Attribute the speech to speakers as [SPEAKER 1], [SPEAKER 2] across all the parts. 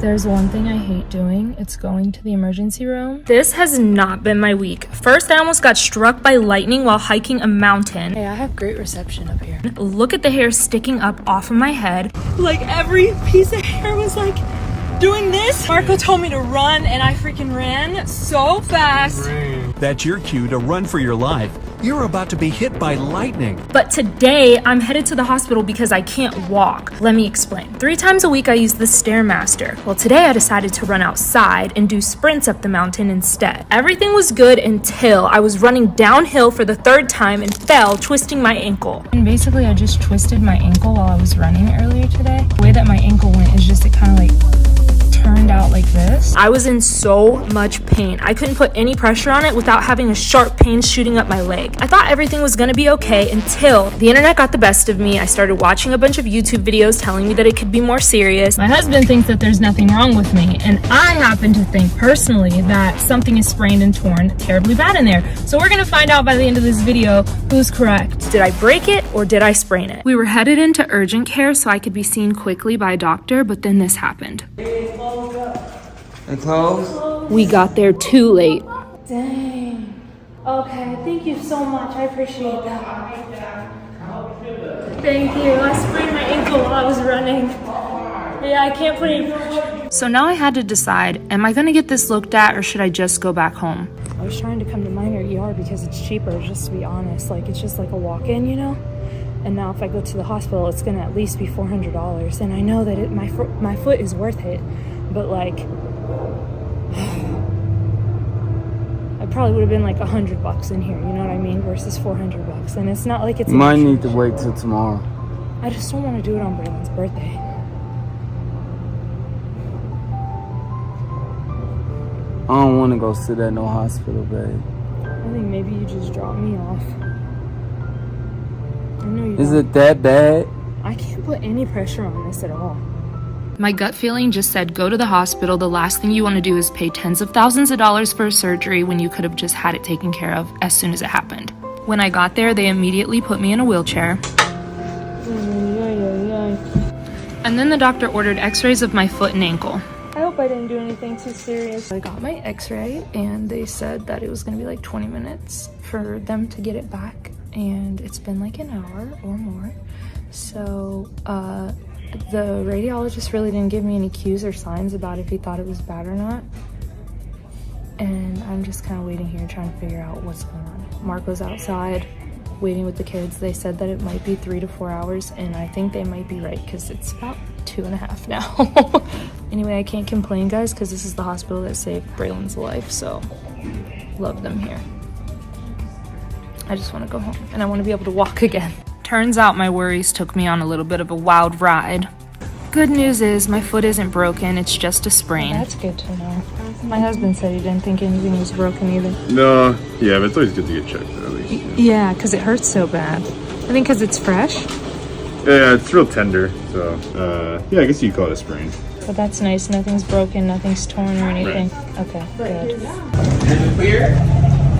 [SPEAKER 1] there's one thing I hate doing, it's going to the emergency room. This has not been my week. First, I almost got struck by lightning while hiking a mountain. Hey, I have great reception up here. Look at the hair sticking up off of my head. Like every piece of hair was like doing this. Marco told me to run and I freaking ran so fast.
[SPEAKER 2] That's your cue to run for your life. You're about to be hit by lightning.
[SPEAKER 1] But today, I'm headed to the hospital because I can't walk. Let me explain. 3 times a week, I use the Stairmaster. Well, today I decided to run outside and do sprints up the mountain instead. Everything was good until I was running downhill for the 3rd time and fell, twisting my ankle. And basically, I just twisted my ankle while I was running earlier today. The way that my ankle went is just, it kind of like turned out like this. I was in so much pain. I couldn't put any pressure on it without having a sharp pain shooting up my leg. I thought everything was gonna be okay until the internet got the best of me. I started watching a bunch of YouTube videos telling me that it could be more serious. My husband thinks that there's nothing wrong with me, and I happen to think personally that something is sprained and torn terribly bad in there. So we're gonna find out by the end of this video who's correct. Did I break it or did I sprain it? We were headed into urgent care so I could be seen quickly by a doctor, but then this happened.
[SPEAKER 3] And close?
[SPEAKER 1] We got there too late.
[SPEAKER 4] Dang. Okay, thank you so much. I appreciate that. Thank you. I sprained my ankle while I was running. Yeah, I can't put any pressure.
[SPEAKER 1] So now I had to decide, am I gonna get this looked at or should I just go back home? I was trying to come to minor ER because it's cheaper, just to be honest. Like, it's just like a walk-in, you know? And now if I go to the hospital, it's gonna at least be $400. And I know that my foot is worth it, but like, I probably would have been like $100 in here, you know what I mean, versus $400. And it's not like it's
[SPEAKER 3] might need to wait till tomorrow.
[SPEAKER 1] I just don't want to do it on Braylon's birthday.
[SPEAKER 3] I don't want to go sit at no hospital, babe.
[SPEAKER 1] I think maybe you just drop me off. I know you
[SPEAKER 3] Is
[SPEAKER 1] don't.
[SPEAKER 3] it that bad?
[SPEAKER 1] I can't put any pressure on this at all. My gut feeling just said go to the hospital. The last thing you want to do is pay tens of thousands of dollars for a surgery when you could have just had it taken care of as soon as it happened. When I got there, they immediately put me in a wheelchair. And then the doctor ordered x-rays of my foot and ankle.
[SPEAKER 4] I hope I didn't do anything too serious.
[SPEAKER 1] I got my x-ray and they said that it was going to be like 20 minutes for them to get it back. And it's been like an hour or more. So, the radiologist really didn't give me any cues or signs about if he thought it was bad or not. And I'm just kind of waiting here trying to figure out what's going on. Marco's outside waiting with the kids. They said that it might be 3 to 4 hours, and I think they might be right because it's about 2.5 now. Anyway, I can't complain, guys, because this is the hospital that saved Braylon's life, so love them here. I just want to go home, and I want to be able to walk again. Turns out my worries took me on a little bit of a wild ride. Good news is my foot isn't broken, it's just a sprain. That's good to know. My husband said he didn't think anything was broken either.
[SPEAKER 5] No, yeah, but it's always good to get checked at least.
[SPEAKER 1] Yeah, because it hurts so bad. I think because it's fresh.
[SPEAKER 5] Yeah, it's real tender, so, yeah, I guess you could call it a sprain.
[SPEAKER 1] But that's nice, nothing's broken, nothing's torn or anything. Right. Okay, good.
[SPEAKER 3] Is it clear?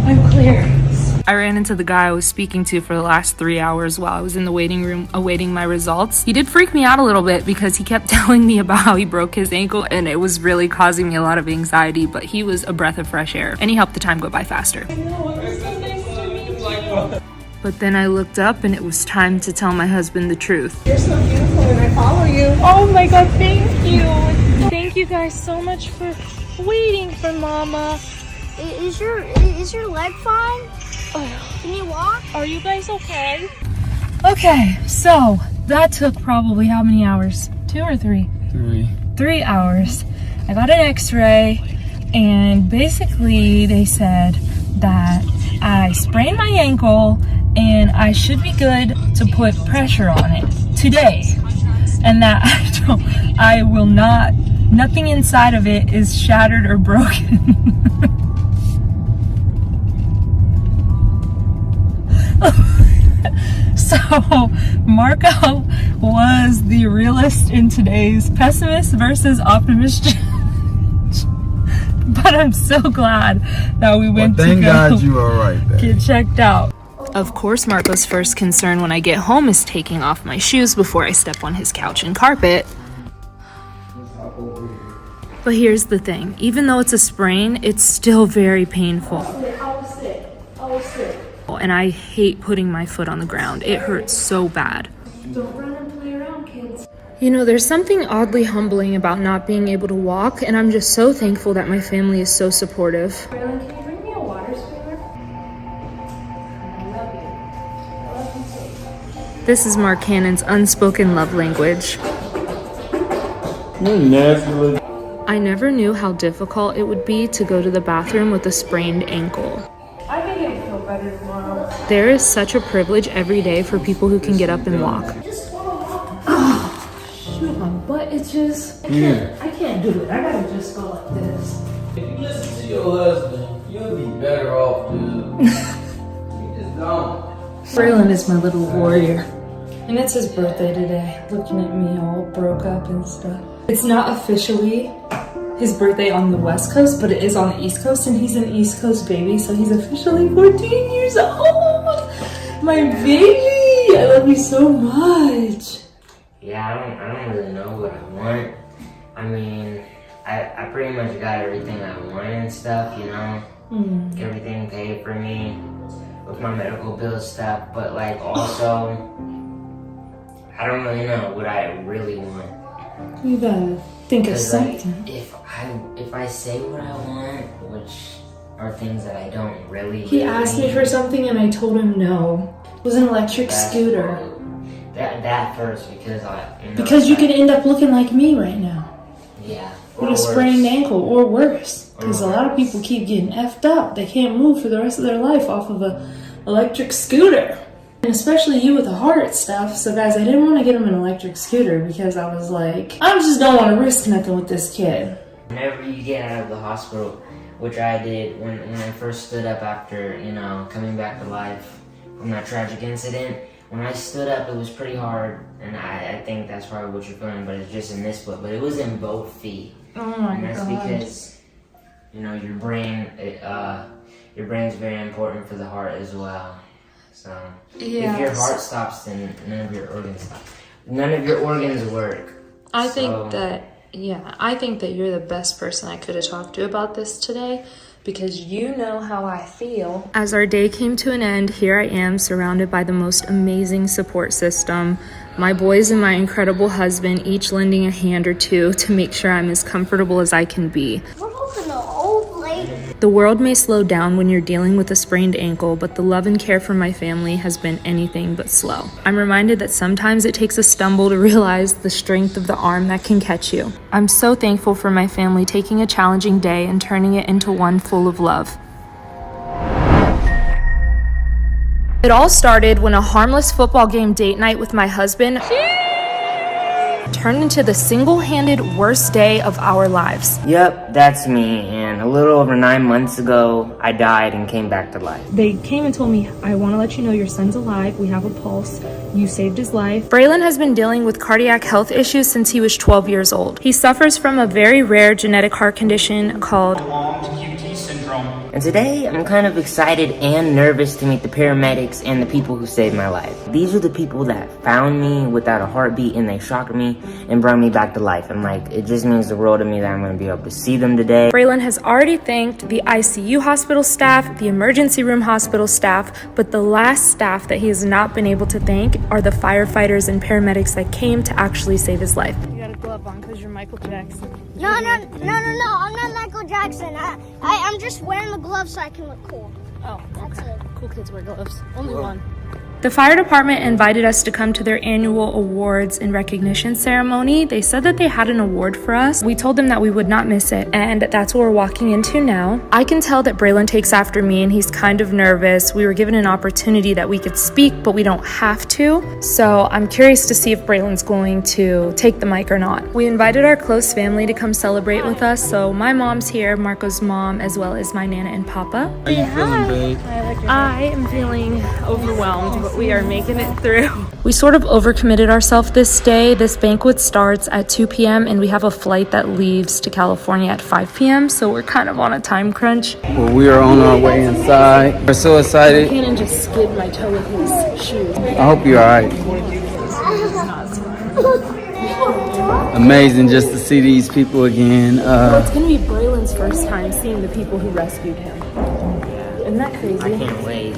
[SPEAKER 1] I'm clear. I ran into the guy I was speaking to for the last 3 hours while I was in the waiting room awaiting my results. He did freak me out a little bit because he kept telling me about how he broke his ankle and it was really causing me a lot of anxiety, but he was a breath of fresh air and he helped the time go by faster.
[SPEAKER 4] I know, it was so nice to meet you.
[SPEAKER 1] But then I looked up and it was time to tell my husband the truth.
[SPEAKER 4] You're so beautiful and I follow you. Oh my god, thank you. Thank you guys so much for waiting for Mama.
[SPEAKER 6] Is your leg fine? Can you walk?
[SPEAKER 4] Are you guys okay?
[SPEAKER 1] Okay, so that took probably how many hours? 2 or 3? 3 hours. I got an x-ray and basically they said that I sprained my ankle and I should be good to put pressure on it today. And that I will not, nothing inside of it is shattered or broken. So Marco was the realist in today's pessimist versus optimist challenge. But I'm so glad that we went to go.
[SPEAKER 3] Thank God you are right, babe.
[SPEAKER 1] Get checked out. Of course, Marco's first concern when I get home is taking off my shoes before I step on his couch and carpet.
[SPEAKER 3] Let's hop over here.
[SPEAKER 1] But here's the thing, even though it's a sprain, it's still very painful. And I hate putting my foot on the ground. It hurts so bad.
[SPEAKER 4] Don't run and play around, kids.
[SPEAKER 1] You know, there's something oddly humbling about not being able to walk, and I'm just so thankful that my family is so supportive.
[SPEAKER 4] Braylon, can you bring me a water spooler? I love you. I love you too.
[SPEAKER 1] This is Mark Cannon's unspoken love language.
[SPEAKER 3] You nasty little.
[SPEAKER 1] I never knew how difficult it would be to go to the bathroom with a sprained ankle.
[SPEAKER 4] I think it'll feel better tomorrow.
[SPEAKER 1] There is such a privilege every day for people who can get up and walk.
[SPEAKER 4] Shoot, my butt itches. I can't do it. I gotta just go like this.
[SPEAKER 3] If you listen to your husband, you'll be better off, dude. You just don't.
[SPEAKER 4] Braylon is my little warrior. And it's his birthday today. Looking at me all broke up and stuff. It's not officially his birthday on the West Coast, but it is on the East Coast, and he's an East Coast baby, so he's officially 14 years old. My baby, I love you so much.
[SPEAKER 7] Yeah, I don't really know what I want. I mean, I pretty much got everything I wanted and stuff, you know? Everything paid for me with my medical bill stuff, but like also, I don't really know what I really want.
[SPEAKER 4] You gotta think of
[SPEAKER 7] 'Cause,
[SPEAKER 4] something.
[SPEAKER 7] like, if I say what I want, which are things that I don't really.
[SPEAKER 4] He asked me for something and I told him no. It was an electric scooter.
[SPEAKER 7] That first because
[SPEAKER 4] Because you could end up looking like me right now.
[SPEAKER 7] Yeah.
[SPEAKER 4] With a sprained ankle or worse. Because a lot of people keep getting effed up. They can't move for the rest of their life off of a electric scooter. And especially you with the heart stuff. So guys, I didn't want to get him an electric scooter because I was like, I just don't want to risk nothing with this kid.
[SPEAKER 7] Whenever you get out of the hospital, which I did when I first stood up after, you know, coming back to life from that tragic incident, when I stood up, it was pretty hard, and I think that's probably what you're feeling, but it's just in this foot, but it was in both feet.
[SPEAKER 4] Oh my
[SPEAKER 7] and that's
[SPEAKER 4] God.
[SPEAKER 7] because, you know, your brain's very important for the heart as well. So, if your heart stops, then none of your organs stop. None of your organs work.
[SPEAKER 1] I think that you're the best person I could have talked to about this today because you know how I feel. As our day came to an end, here I am surrounded by the most amazing support system. My boys and my incredible husband each lending a hand or two to make sure I'm as comfortable as I can be.
[SPEAKER 6] We're hoping the old lady.
[SPEAKER 1] The world may slow down when you're dealing with a sprained ankle, but the love and care from my family has been anything but slow. I'm reminded that sometimes it takes a stumble to realize the strength of the arm that can catch you. I'm so thankful for my family taking a challenging day and turning it into one full of love. It all started when a harmless football game date night with my husband turned into the single-handed worst day of our lives.
[SPEAKER 7] Yep, that's me, and a little over 9 months ago, I died and came back to life.
[SPEAKER 1] They came and told me, I want to let you know your son's alive. We have a pulse. You saved his life. Braylon has been dealing with cardiac health issues since he was 12 years old. He suffers from a very rare genetic heart condition called
[SPEAKER 8] QT syndrome.
[SPEAKER 7] And today, I'm kind of excited and nervous to meet the paramedics and the people who saved my life. These are the people that found me without a heartbeat, and they shocked me and brought me back to life. And like, it just means the world to me that I'm going to be able to see them today.
[SPEAKER 1] Braylon has already thanked the ICU hospital staff, the emergency room hospital staff, but the last staff that he has not been able to thank are the firefighters and paramedics that came to actually save his life.
[SPEAKER 4] You got a glove on because you're Michael Jackson.
[SPEAKER 6] No. I'm not Michael Jackson. I'm just wearing the gloves so I can look cool.
[SPEAKER 4] Oh,
[SPEAKER 6] That's it.
[SPEAKER 4] cool kids wear gloves. Only one.
[SPEAKER 1] The fire department invited us to come to their annual awards and recognition ceremony. They said that they had an award for us. We told them that we would not miss it, and that's what we're walking into now. I can tell that Braylon takes after me, and he's kind of nervous. We were given an opportunity that we could speak, but we don't have to. So I'm curious to see if Braylon's going to take the mic or not. We invited our close family to come celebrate with us. So my mom's here, Marco's mom, as well as my Nana and Papa.
[SPEAKER 3] How you feeling, babe?
[SPEAKER 1] I am feeling overwhelmed, but we are making it through. We sort of overcommitted ourselves this day. This banquet starts at 2 p.m. and we have a flight that leaves to California at 5 p.m. So we're kind of on a time crunch.
[SPEAKER 3] Well, we are on our way inside. We're so excited.
[SPEAKER 4] Cannon just skid my toe with his shoes.
[SPEAKER 3] I hope you're alright.
[SPEAKER 9] amazing just to see these people again.
[SPEAKER 1] Well, it's gonna be Braylon's first time seeing the people who rescued him. Isn't that crazy?
[SPEAKER 7] I can't wait.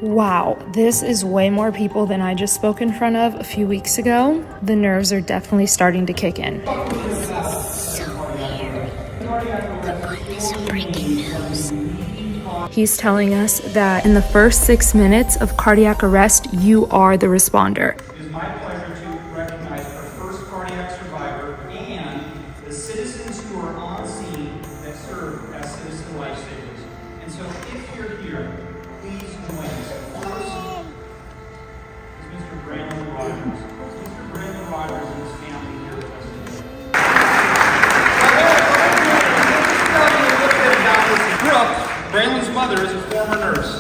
[SPEAKER 1] Wow, this is way more people than I just spoke in front of a few weeks ago. The nerves are definitely starting to kick in. He's telling us that in the first 6 minutes of cardiac arrest, you are the responder.
[SPEAKER 8] It is my pleasure to recognize our first cardiac survivor and the citizens who are on scene that serve as citizen lifesavers. And so if you're here, please join us. First is Mr. Braylon Rogers. Mr. Braylon Rogers and his family here with us today. Brooke, Braylon's mother, is a former nurse.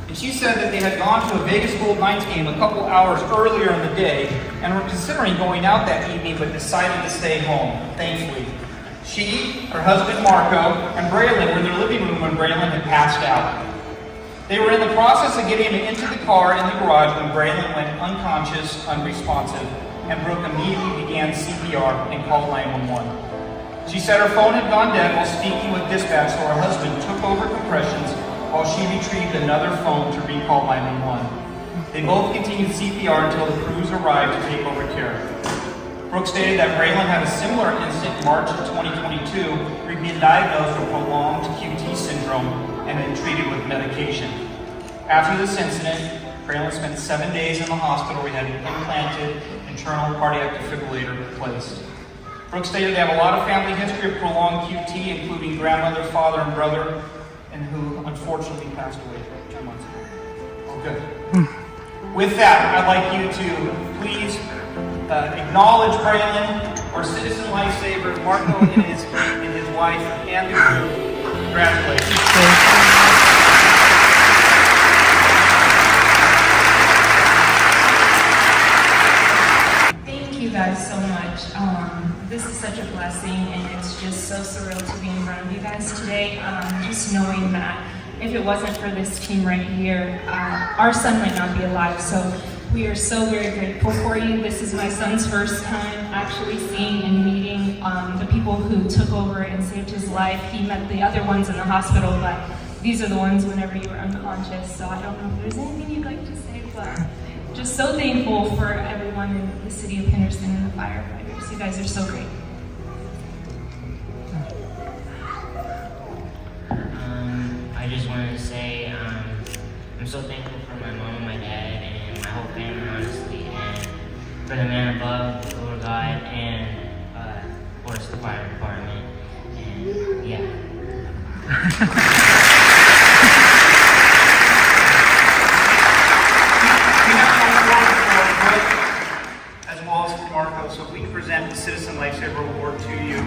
[SPEAKER 8] And she said that they had gone to a Vegas Gold Knights game a couple hours earlier in the day and were considering going out that evening but decided to stay home, thankfully. She, her husband Marco, and Braylon were in their living room when Braylon had passed out. They were in the process of getting him into the car in the garage when Braylon went unconscious, unresponsive, and Brooke immediately began CPR and called 911. She said her phone had gone dead while speaking with dispatch, so her husband took over compressions while she retrieved another phone to recall 911. They both continued CPR until the crews arrived to take over care. Brooke stated that Braylon had a similar incident in March of 2022, where he'd been diagnosed with prolonged QT syndrome and been treated with medication. After this incident, Braylon spent 7 days in the hospital where he had an implanted internal cardiac defibrillator placed. Brooke stated they have a lot of family history of prolonged QT, including grandmother, father, and brother, and who unfortunately passed away 2 months ago. Oh, good. With that, I'd like you to please acknowledge Braylon, our citizen lifesaver, Marco and his wife, and the crew. Congratulations.
[SPEAKER 4] Thank you guys so much. This is such a blessing, and it's just so surreal to be in front of you guys today. Just knowing that if it wasn't for this team right here, our son might not be alive. So we are so very grateful for you. This is my son's first time actually seeing and meeting the people who took over and saved his life. He met the other ones in the hospital, but these are the ones whenever you were unconscious. So I don't know if there's anything you'd like to say, but just so thankful for everyone in the city of Henderson and the firefighters. You guys are so great.
[SPEAKER 7] I just wanted to say I'm so thankful for my mom and my dad and my whole family, honestly, and for the man above, the Lord God, and of course the fire department, and yeah.
[SPEAKER 8] As well as for Marco, so if we can present the Citizen Lifesaver Award to you.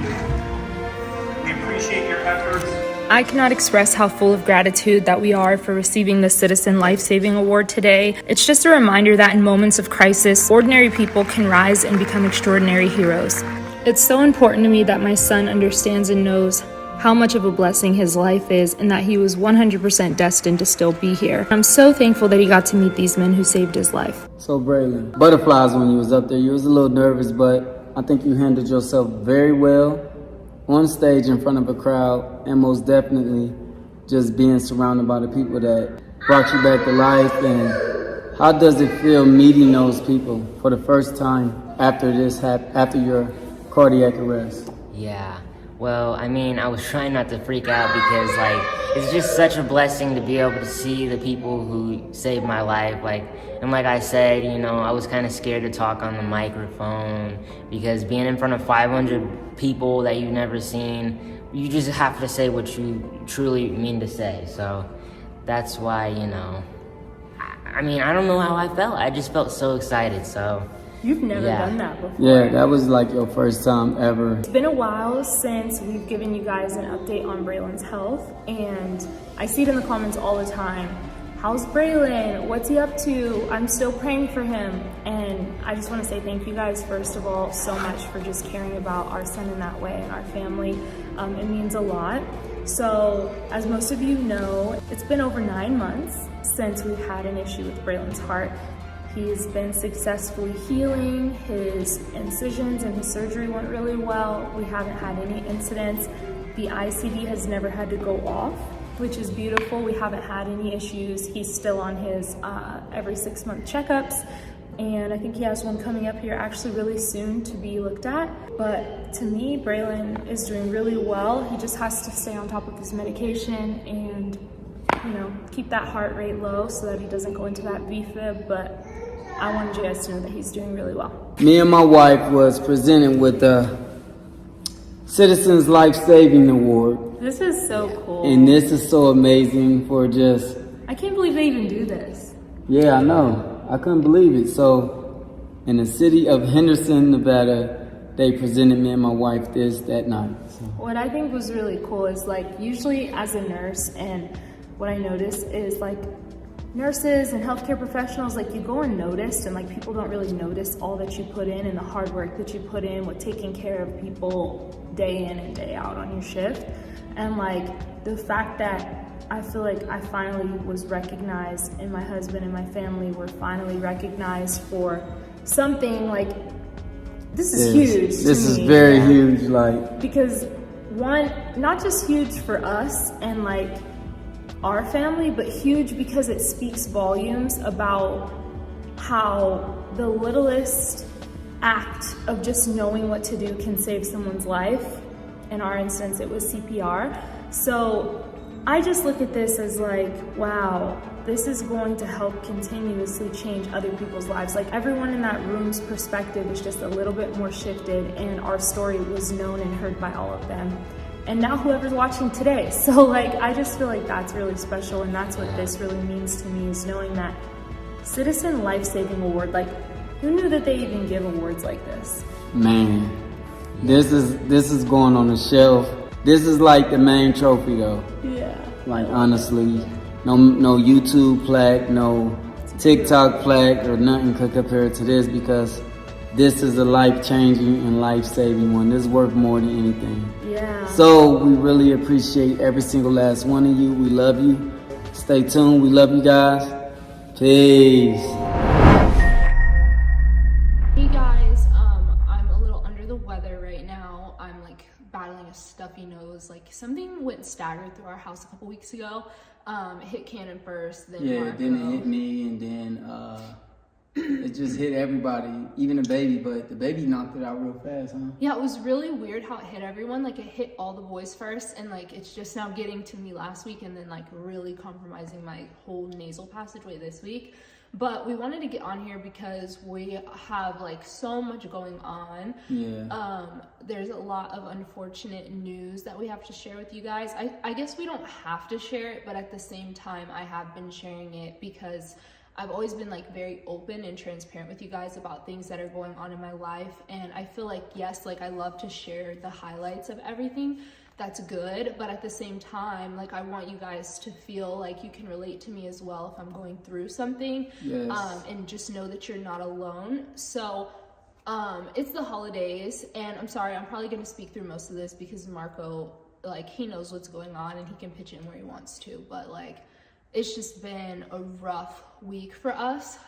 [SPEAKER 8] We appreciate your efforts.
[SPEAKER 1] I cannot express how full of gratitude that we are for receiving the Citizen Life-Saving Award today. It's just a reminder that in moments of crisis, ordinary people can rise and become extraordinary heroes. It's so important to me that my son understands and knows how much of a blessing his life is and that he was 100% destined to still be here. I'm so thankful that he got to meet these men who saved his life.
[SPEAKER 9] So Braylon, butterflies when you was up there. You was a little nervous, but I think you handled yourself very well on stage in front of a crowd, and most definitely just being surrounded by the people that brought you back to life. And how does it feel meeting those people for the first time after after your cardiac arrest?
[SPEAKER 7] Yeah. Well, I mean, I was trying not to freak out because, it's just such a blessing to be able to see the people who saved my life. And like I said, I was kind of scared to talk on the microphone because being in front of 500 people that you've never seen, you just have to say what you truly mean to say. So that's why, I mean, I don't know how I felt. I just felt so excited, so...
[SPEAKER 1] You've never done that before.
[SPEAKER 9] Yeah, that was like your first time ever.
[SPEAKER 1] It's been a while since we've given you guys an update on Braylon's health, and I see it in the comments all the time. How's Braylon? What's he up to? I'm still praying for him. And I just want to say thank you guys, first of all, so much for just caring about our son in that way and our family. It means a lot. So, as most of you know, it's been over 9 months since we've had an issue with Braylon's heart. He's been successfully healing. His incisions and his surgery went really well. We haven't had any incidents. The ICD has never had to go off, which is beautiful. We haven't had any issues. He's still on his every 6-month checkups. And I think he has one coming up here actually really soon to be looked at. But to me, Braylon is doing really well. He just has to stay on top of his medication and, you know, keep that heart rate low so that he doesn't go into that VFib. But I wanted you guys to know that he's doing really well.
[SPEAKER 9] Me and my wife was presented with the Citizens Life Saving Award.
[SPEAKER 1] This is so cool.
[SPEAKER 9] And this is so amazing for just...
[SPEAKER 1] I can't believe they even do this.
[SPEAKER 9] Yeah, I know. I couldn't believe it. So, in the city of Henderson, Nevada, they presented me and my wife this that night. So.
[SPEAKER 1] What I think was really cool is, like, usually as a nurse, and what I notice is, like, nurses and healthcare professionals, like, you go unnoticed, and, like, people don't really notice all that you put in and the hard work that you put in with taking care of people day in and day out on your shift. And, like, the fact that I feel like I finally was recognized, and my husband and my family were finally recognized for something, like, this is huge to
[SPEAKER 9] This is
[SPEAKER 1] me,
[SPEAKER 9] very huge, like.
[SPEAKER 1] because one, not just huge for us and like our family, but huge because it speaks volumes about how the littlest act of just knowing what to do can save someone's life. In our instance, it was CPR. So I just look at this as like, wow, this is going to help continuously change other people's lives. Like, everyone in that room's perspective is just a little bit more shifted, and our story was known and heard by all of them. And now whoever's watching today. So, like, I just feel like that's really special, and that's what this really means to me, is knowing that Citizen Life Saving Award, like, who knew that they even give awards like this?
[SPEAKER 9] Man, this is going on the shelf. This is like the main trophy though.
[SPEAKER 1] Yeah.
[SPEAKER 9] Like, honestly, no YouTube plaque, no TikTok plaque, or nothing could compare to this, because this is a life-changing and life-saving one. This is worth more than anything.
[SPEAKER 1] Yeah.
[SPEAKER 9] So we really appreciate every single last one of you. We love you. Stay tuned. We love you guys. Peace.
[SPEAKER 1] Hey guys, I'm a little under the weather right now. I'm like battling a stuffy nose. Like, something went staggered through our house a couple weeks ago. It hit Cannon first, then
[SPEAKER 9] Yeah,
[SPEAKER 1] Marco.
[SPEAKER 9] then it hit me, and then it just hit everybody, even the baby. But the baby knocked it out real fast, huh?
[SPEAKER 1] Yeah, it was really weird how it hit everyone. Like, it hit all the boys first, and like it's just now getting to me last week, and then like really compromising my whole nasal passageway this week. But we wanted to get on here because we have like so much going on.
[SPEAKER 9] Yeah.
[SPEAKER 1] There's a lot of unfortunate news that we have to share with you guys. I guess we don't have to share it, but at the same time, I have been sharing it because I've always been like very open and transparent with you guys about things that are going on in my life. And I feel like, yes, like I love to share the highlights of everything. That's good, but at the same time, like, I want you guys to feel like you can relate to me as well if I'm going through something.
[SPEAKER 9] Yes.
[SPEAKER 1] And just know that you're not alone. So it's the holidays, and I'm sorry, I'm probably going to speak through most of this because Marco, like, he knows what's going on and he can pitch in where he wants to, but like, it's just been a rough week for us.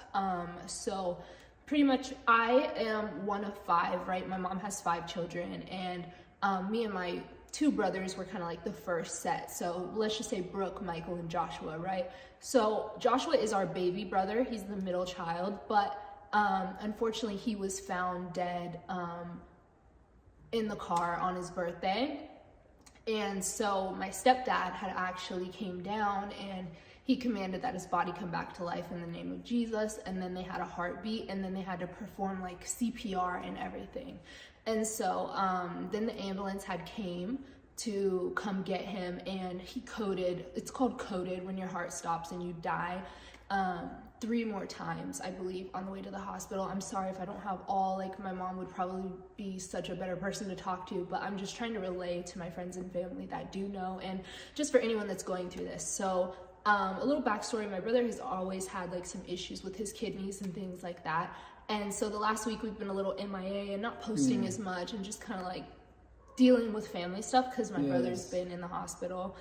[SPEAKER 1] So pretty much I am one of 5, right? My mom has 5 children, and me and my 2 brothers were kind of like the first set. So let's just say Brooke, Michael, and Joshua, right? So Joshua is our baby brother. He's the middle child, but unfortunately he was found dead in the car on his birthday. And so my stepdad had actually came down and he commanded that his body come back to life in the name of Jesus. And then they had a heartbeat, and then they had to perform like CPR and everything. And so then the ambulance had came to come get him, and he coded. It's called coded when your heart stops and you die. 3 more times, I believe, on the way to the hospital. I'm sorry if I don't have all, like, my mom would probably be such a better person to talk to, but I'm just trying to relay to my friends and family that do know, and just for anyone that's going through this. So a little backstory, my brother has always had like some issues with his kidneys and things like that. And so the last week we've been a little MIA and not posting as much, and just kind of like dealing with family stuff because my brother's been in the hospital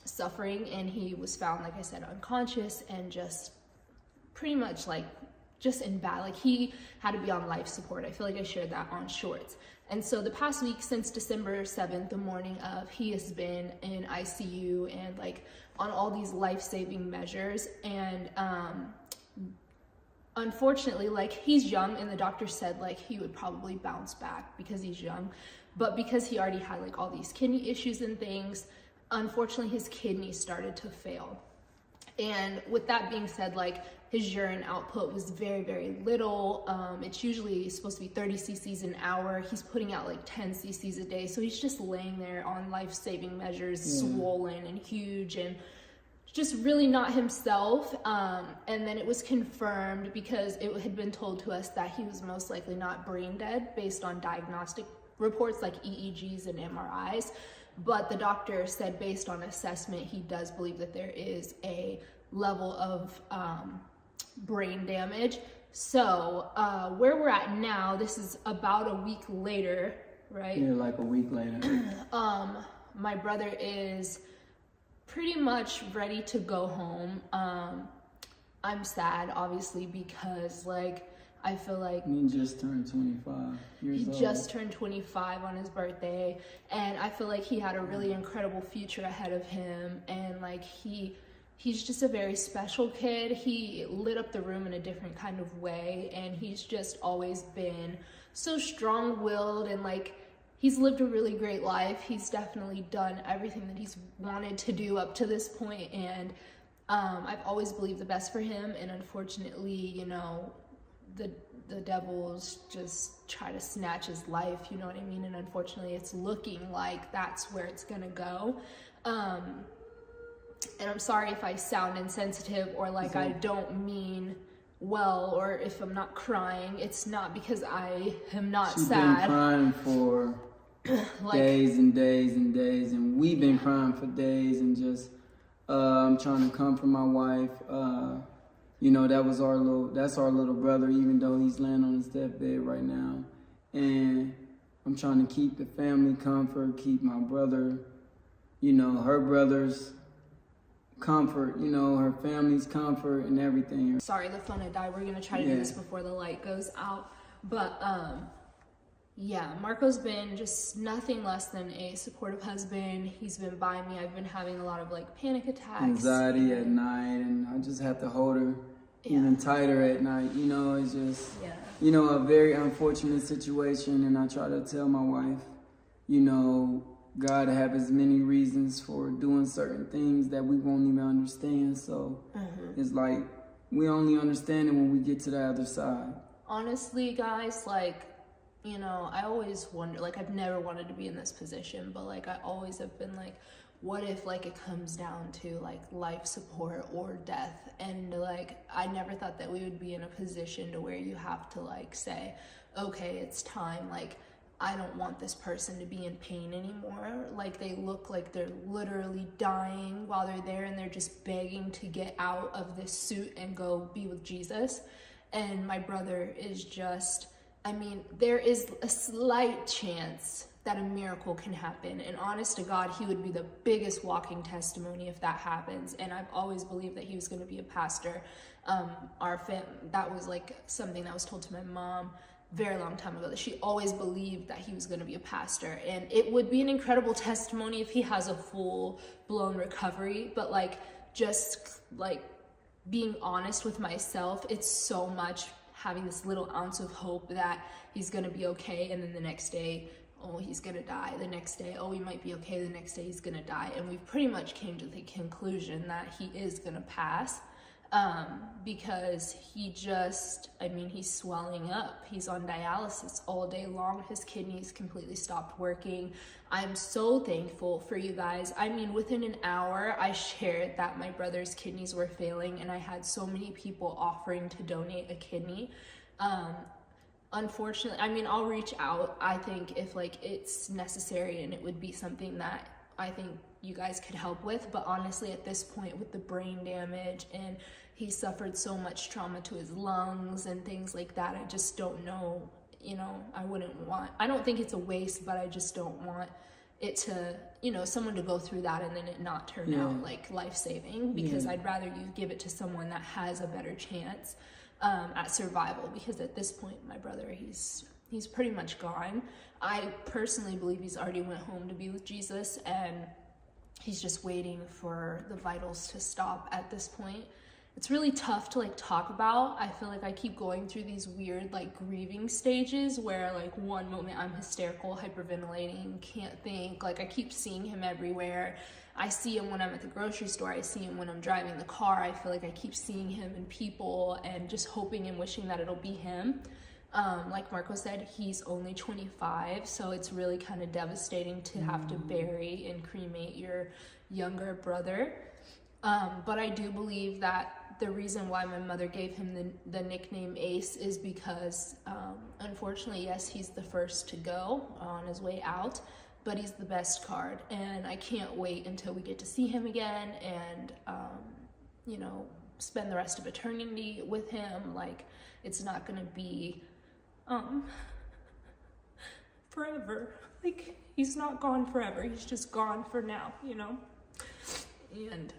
[SPEAKER 1] suffering, and he was found, like I said, unconscious and just pretty much like just in bad, like he had to be on life support. I feel like I shared that on shorts. And so the past week, since December 7th, the morning of, he has been in ICU and like on all these life-saving measures. And unfortunately, like he's young, and the doctor said like he would probably bounce back because he's young, but because he already had like all these kidney issues and things, unfortunately his kidneys started to fail. And with that being said, like his urine output was very, very little. It's usually supposed to be 30 cc's an hour. He's putting out like 10 cc's a day. So he's just laying there on life-saving measures, swollen and huge and just really not himself. And then it was confirmed because it had been told to us that he was most likely not brain dead based on diagnostic reports like EEGs and MRIs. But the doctor said based on assessment, he does believe that there is a level of brain damage. So where we're at now, this is about a week later, right?
[SPEAKER 9] Yeah, like a week later.
[SPEAKER 1] My brother is pretty much ready to go home. I'm sad, obviously, because like I feel like
[SPEAKER 9] he just turned 25 years old.
[SPEAKER 1] He just turned 25 on his birthday, and I feel like he had a really incredible future ahead of him, and like he's just a very special kid. He lit up the room in a different kind of way, and he's just always been so strong-willed, and like he's lived a really great life. He's definitely done everything that he's wanted to do up to this point, and I've always believed the best for him, and unfortunately, you know, the devils just try to snatch his life, you know what I mean? And unfortunately, it's looking like that's where it's gonna go. And I'm sorry if I sound insensitive or like I don't mean well, or if I'm not crying. It's not because I am not sad.
[SPEAKER 9] She's been crying for like, days and days and days, and we've been crying for days, and just I'm trying to comfort my wife. You know, that's our little brother, even though he's laying on his deathbed right now. And I'm trying to keep the family comfort, keep my brother, you know, her brother's comfort, you know, her family's comfort and everything.
[SPEAKER 1] Sorry, the phone had died. We're gonna try to do this before the light goes out. But yeah, Marco's been just nothing less than a supportive husband. He's been by me. I've been having a lot of like panic attacks,
[SPEAKER 9] anxiety at night, and I just have to hold her even tighter at night. You know, it's just, you know, a very unfortunate situation. And I try to tell my wife, you know, God have as many reasons for doing certain things that we won't even understand. So it's like we only understand it when we get to the other side.
[SPEAKER 1] Honestly, guys, like, you know, I always wonder, like, I've never wanted to be in this position, but like I always have been like, what if like it comes down to like life support or death? And like I never thought that we would be in a position to where you have to like say, okay, it's time, like I don't want this person to be in pain anymore. Like they look like they're literally dying while they're there, and they're just begging to get out of this suit and go be with Jesus. And my brother is just, I mean, there is a slight chance that a miracle can happen. And honest to God, he would be the biggest walking testimony if that happens. And I've always believed that he was going to be a pastor. That was like something that was told to my mom very long time ago, that she always believed that he was going to be a pastor. And it would be an incredible testimony if he has a full-blown recovery. But like, just like being honest with myself, it's so much having this little ounce of hope that he's gonna be okay, and then the next day, oh, he's gonna die. The next day, oh, he might be okay. The next day, he's gonna die. And we've pretty much came to the conclusion that he is gonna pass, because he just, I mean, he's swelling up. He's on dialysis all day long. His kidneys completely stopped working. I'm so thankful for you guys. I mean, within an hour, I shared that my brother's kidneys were failing, and I had so many people offering to donate a kidney. Unfortunately, I mean, I'll reach out, I think, if like it's necessary, and it would be something that I think you guys could help with. But honestly, at this point, with the brain damage, and he suffered so much trauma to his lungs and things like that, I just don't know, you know, I don't think it's a waste, but I just don't want it to, you know, someone to go through that and then it not turn out like life-saving, because I'd rather you give it to someone that has a better chance at survival, because at this point my brother, he's pretty much gone. I personally believe he's already went home to be with Jesus, and he's just waiting for the vitals to stop at this point. It's really tough to like talk about. I feel like I keep going through these weird like grieving stages where like one moment I'm hysterical, hyperventilating, can't think, like I keep seeing him everywhere. I see him when I'm at the grocery store, I see him when I'm driving the car. I feel like I keep seeing him in people and just hoping and wishing that it'll be him. Like Marco said, he's only 25, so it's really kind of devastating to have to bury and cremate your younger brother. But I do believe that the reason why my mother gave him the nickname Ace is because, unfortunately, yes, he's the first to go on his way out, but he's the best card. And I can't wait until we get to see him again and, you know, spend the rest of eternity with him. Like, it's not gonna be, forever. Like, he's not gone forever. He's just gone for now, you know? And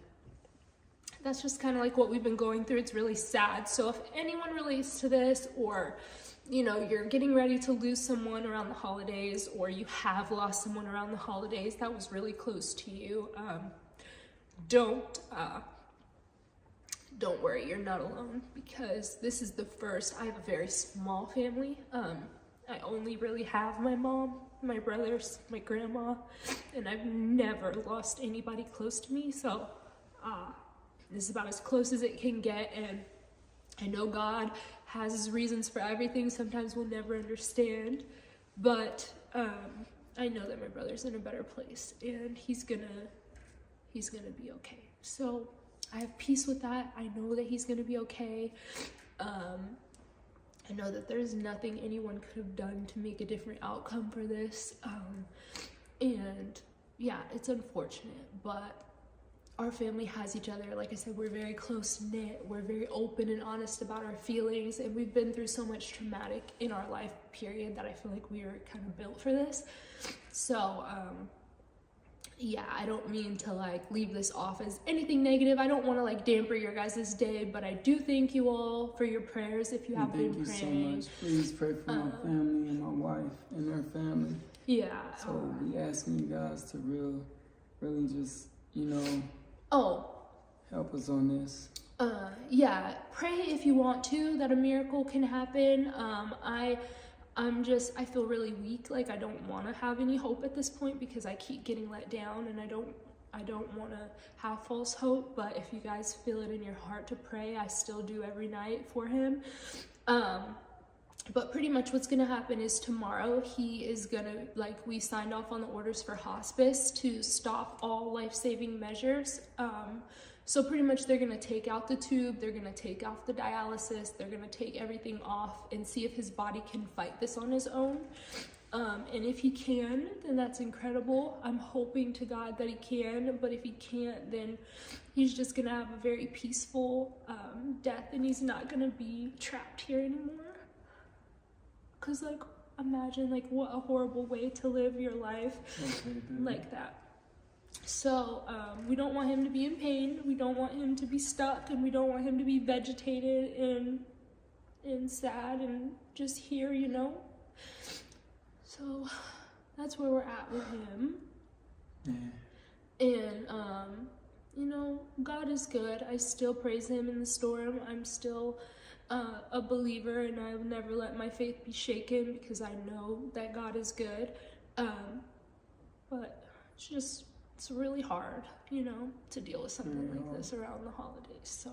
[SPEAKER 1] that's just kind of like what we've been going through. It's really sad. So if anyone relates to this, or you know, you're getting ready to lose someone around the holidays, or you have lost someone around the holidays that was really close to you, don't worry, you're not alone, because this is the first. I have a very small family. I only really have my mom, my brothers, my grandma, and I've never lost anybody close to me. So this is about as close as it can get, and I know God has his reasons for everything. Sometimes we'll never understand, but I know that my brother's in a better place, and he's gonna be okay. So I have peace with that. I know that he's gonna be okay. I know that there's nothing anyone could have done to make a different outcome for this, and yeah, it's unfortunate, but our family has each other. Like I said, we're very close knit. We're very open and honest about our feelings, and we've been through so much traumatic in our life period that I feel like we were kind of built for this. So yeah, I don't mean to like leave this off as anything negative. I don't want to like dampen your guys' day, but I do thank you all for your prayers if you have been praying.
[SPEAKER 9] Thank you so much. Please pray for my family and my wife and their family.
[SPEAKER 1] Yeah.
[SPEAKER 9] So we asking you guys to really just, you know, help us on this.
[SPEAKER 1] Yeah, pray if you want to that a miracle can happen. I feel really weak. Like, I don't want to have any hope at this point because I keep getting let down, and I don't want to have false hope. But if you guys feel it in your heart to pray, I still do every night for him. But pretty much what's gonna happen is tomorrow he is gonna, like, we signed off on the orders for hospice to stop all life-saving measures. So pretty much they're gonna take out the tube, they're gonna take off the dialysis, they're gonna take everything off and see if his body can fight this on his own. And if he can, then that's incredible. I'm hoping to God that he can, but if he can't, then he's just gonna have a very peaceful death, and he's not gonna be trapped here anymore. Cause like, imagine like what a horrible way to live your life like that. So we don't want him to be in pain, we don't want him to be stuck, and we don't want him to be vegetated and sad and just here, you know. So that's where we're at with him. And you know, God is good. I still praise him in the storm. I'm still a believer, and I will never let my faith be shaken because I know that God is good. But it's really hard, you know, to deal with something like this around the holidays. So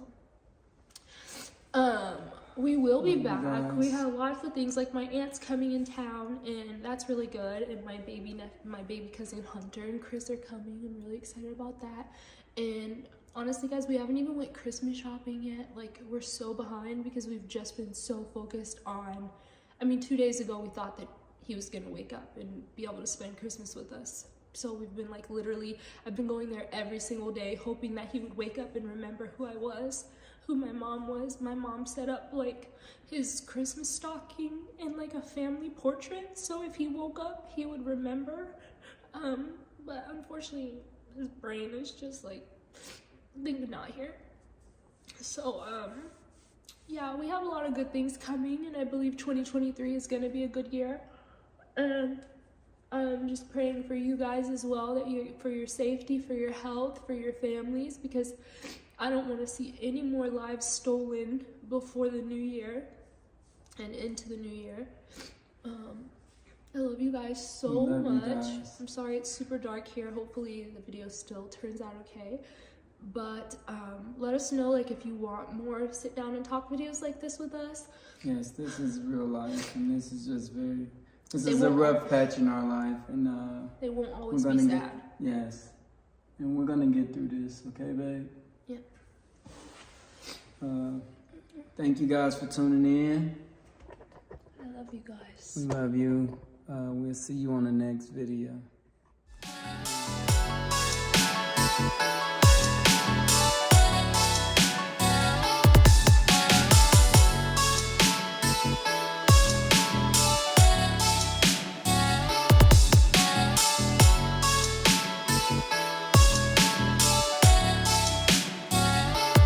[SPEAKER 1] we will be back. We have lots of things, like my aunt's coming in town, and that's really good. And my baby cousin Hunter and Chris are coming. I'm really excited about that. And honestly, guys, we haven't even went Christmas shopping yet. Like, we're so behind because we've just been so focused on, 2 days ago we thought that he was gonna wake up and be able to spend Christmas with us. So we've been like, literally, I've been going there every single day hoping that he would wake up and remember who I was, who my mom was. My mom set up like his Christmas stocking and like a family portrait, so if he woke up he would remember. But unfortunately, his brain is just like, thinking not here. So, yeah, we have a lot of good things coming, and I believe 2023 is gonna be a good year. And I'm just praying for you guys as well, that for your safety, for your health, for your families, because I don't want to see any more lives stolen before the new year and into the new year. I love you guys so much. I'm sorry it's super dark here. Hopefully the video still turns out okay. But let us know, like, if you want more sit down and talk videos like this with us.
[SPEAKER 9] Yes, this is real life, and this is just this is a rough patch in our life, and
[SPEAKER 1] they won't always be sad.
[SPEAKER 9] Yes, and we're gonna get through this, okay, babe?
[SPEAKER 1] Yeah.
[SPEAKER 9] Thank you guys for tuning in.
[SPEAKER 1] I love you guys.
[SPEAKER 9] We love you. We'll see you on the next video.